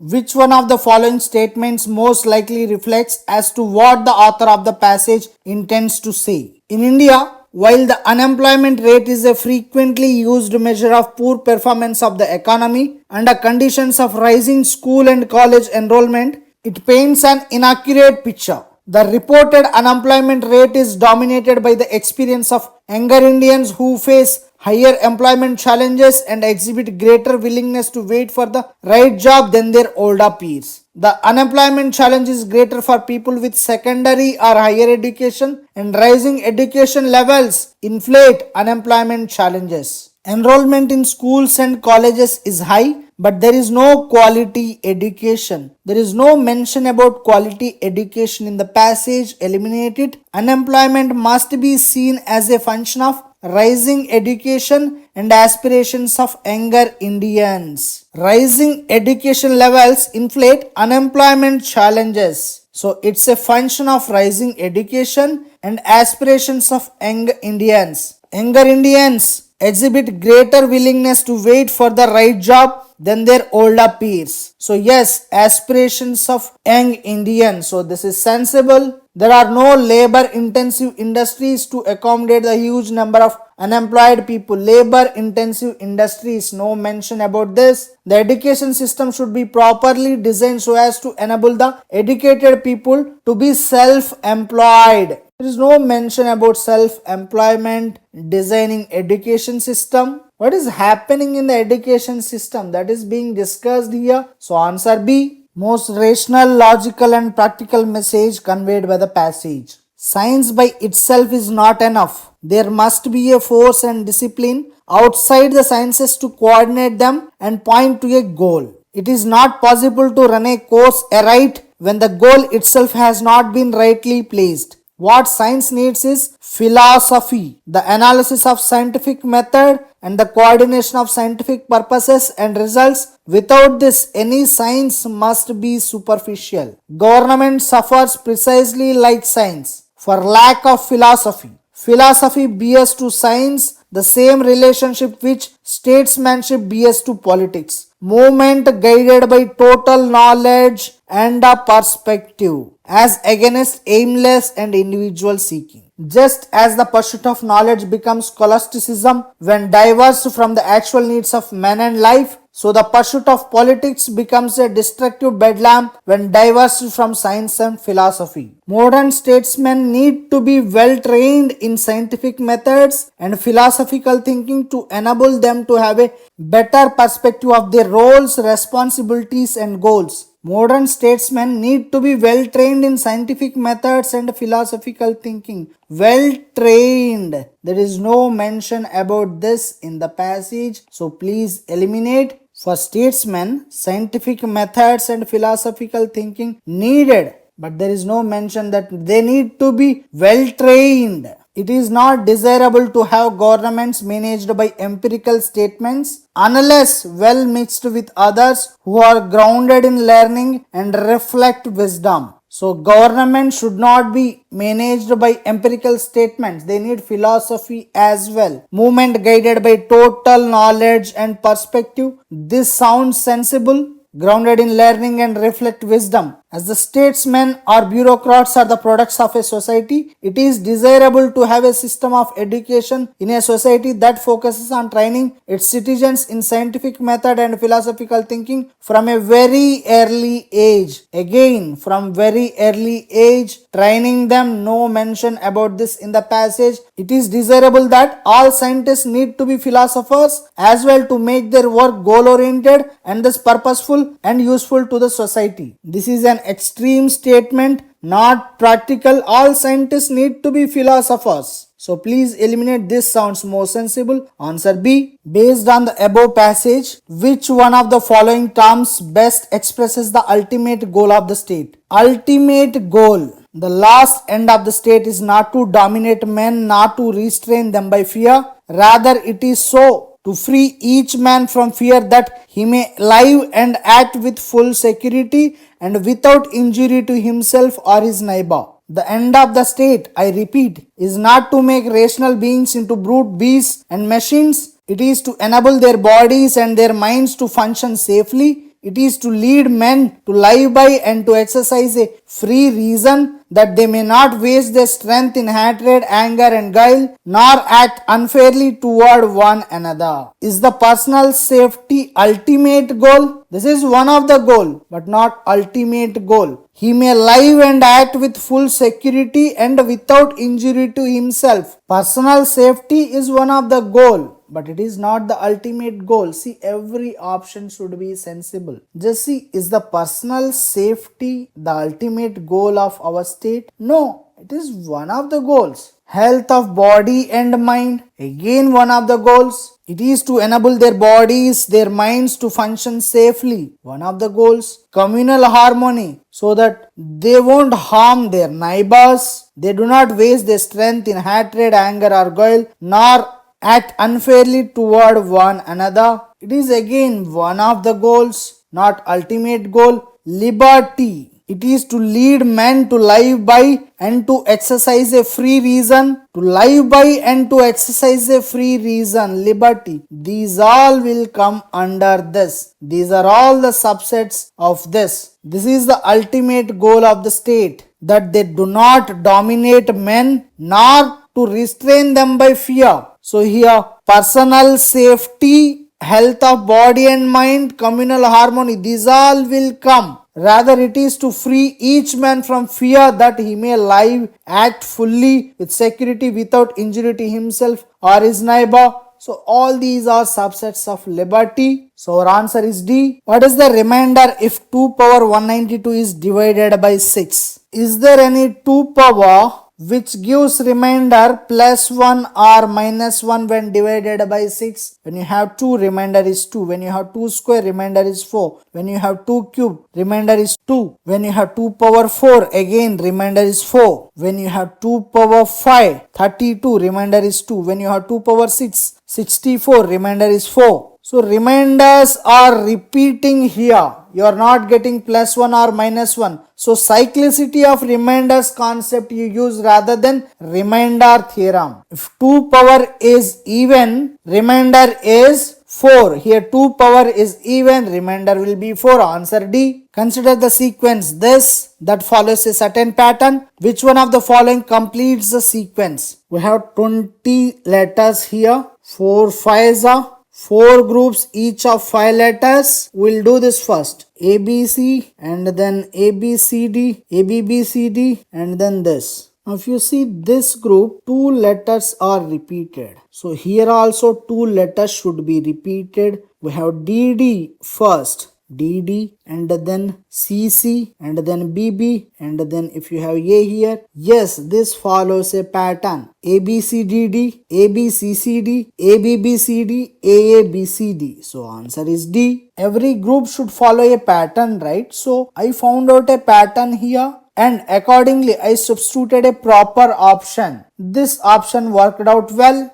Which one of the following statements most likely reflects as to what the author of the passage intends to say? In India, while the unemployment rate is a frequently used measure of poor performance of the economy under conditions of rising school and college enrollment, it paints an inaccurate picture. The reported unemployment rate is dominated by the experience of younger Indians who face higher employment challenges and exhibit greater willingness to wait for the right job than their older peers. The unemployment challenge is greater for people with secondary or higher education, and rising education levels inflate unemployment challenges. Enrollment in schools and colleges is high, but there is no quality education. There is no mention about quality education in the passage. Eliminate it. Unemployment must be seen as a function of rising education and aspirations of younger Indians. Rising education levels inflate unemployment challenges. So it's a function of rising education and aspirations of young Indians. Younger Indians exhibit greater willingness to wait for the right job than their older peers. So yes, aspirations of young Indians. So this is sensible. There are no labor intensive industries to accommodate the huge number of unemployed people. Labor intensive industries, no mention about this. The education system should be properly designed so as to enable the educated people to be self-employed. There is no mention about self-employment, designing education system. What is happening in the education system that is being discussed here? So answer B. Most rational, logical and practical message conveyed by the passage. Science by itself is not enough. There must be a force and discipline outside the sciences to coordinate them and point to a goal. It is not possible to run a course aright when the goal itself has not been rightly placed. What science needs is philosophy, the analysis of scientific method and the coordination of scientific purposes and results. Without this, any science must be superficial. Government suffers precisely like science for lack of philosophy. Philosophy bears to science the same relationship which statesmanship bears to politics. Movement guided by total knowledge and a perspective, as against aimless and individual seeking. Just as the pursuit of knowledge becomes scholasticism when diverged from the actual needs of man and life, so the pursuit of politics becomes a destructive bedlam when diverged from science and philosophy. Modern statesmen need to be well trained in scientific methods and philosophical thinking to enable them to have a better perspective of their roles, responsibilities and goals. Modern statesmen need to be well trained in scientific methods and philosophical thinking. Well trained. There is no mention about this in the passage. So please eliminate. For statesmen, scientific methods and philosophical thinking needed. But there is no mention that they need to be well trained. It is not desirable to have governments managed by empirical statements unless well mixed with others who are grounded in learning and reflect wisdom. So government should not be managed by empirical statements. They need philosophy as well. Movement guided by total knowledge and perspective. This sounds sensible. Grounded in learning and reflect wisdom. As the statesmen or bureaucrats are the products of a society, it is desirable to have a system of education in a society that focuses on training its citizens in scientific method and philosophical thinking from a very early age. Again, from very early age, training them, no mention about this in the passage. It is desirable that all scientists need to be philosophers as well to make their work goal-oriented and thus purposeful and useful to the society. This is an extreme statement, not practical. All scientists need to be philosophers. So please eliminate this. Sounds more sensible. Answer B. Based on the above passage, which one of the following terms best expresses the ultimate goal of the state? Ultimate goal. The last end of the state is not to dominate men, not to restrain them by fear. Rather, it is so to free each man from fear that he may live and act with full security and without injury to himself or his neighbor. The end of the state, I repeat, is not to make rational beings into brute beasts and machines. It is to enable their bodies and their minds to function safely, It is to lead men to live by and to exercise a free reason, that they may not waste their strength in hatred, anger and guile, nor act unfairly toward one another. Is the personal safety ultimate goal? This is one of the goal, but not ultimate goal. He may live and act with full security and without injury to himself. Personal safety is one of the goal, but it is not the ultimate goal. See, every option should be sensible. Just see, is the personal safety the ultimate goal of our state? No, it is one of the goals. Health of body and mind, again one of the goals. It is to enable their bodies, their minds to function safely, one of the goals. Communal harmony, so that they won't harm their neighbors, they do not waste their strength in hatred, anger or guile, nor act unfairly toward one another. It is again one of the goals, not ultimate goal. Liberty, it is to lead men to live by and to exercise a free reason. To live by and to exercise a free reason, liberty. These all will come under this. These are all the subsets of this. This is the ultimate goal of the state, that they do not dominate men nor to restrain them by fear. So here, personal safety, health of body and mind, communal harmony, these all will come. Rather, it is to free each man from fear, that he may live, act fully with security without injury to himself or his neighbor. So all these are subsets of liberty. So our answer is D. What is the remainder if 2 power 192 is divided by 6? Is there any 2 power which gives remainder plus 1 or minus 1 when divided by 6? When you have 2, remainder is 2. When you have 2 square, remainder is 4. When you have 2 cube, remainder is 2. When you have 2 power 4, again remainder is 4. When you have 2 power 5, 32, remainder is 2. When you have 2 power 6, 64, remainder is 4. So remainders are repeating here. You are not getting plus 1 or minus 1. So cyclicity of remainders concept you use rather than remainder theorem. If 2 power is even, remainder is 4. Here 2 power is even, remainder will be 4. Answer D. Consider the sequence this that follows a certain pattern. Which one of the following completes the sequence? We have 20 letters here. 4 5s are 4 groups each of 5 letters. We'll do this first. ABC and then ABCD, ABBCD and then this. Now if you see this group, 2 letters are repeated. So here also 2 letters should be repeated. We have DD first. DD and then CC and then BB and then if you have A here, yes, this follows a pattern. ABCDD, ABCCD, ABBCD, AABCD. So answer is D. Every group should follow a pattern, right? So I found out a pattern here and accordingly I substituted a proper option. This option worked out well.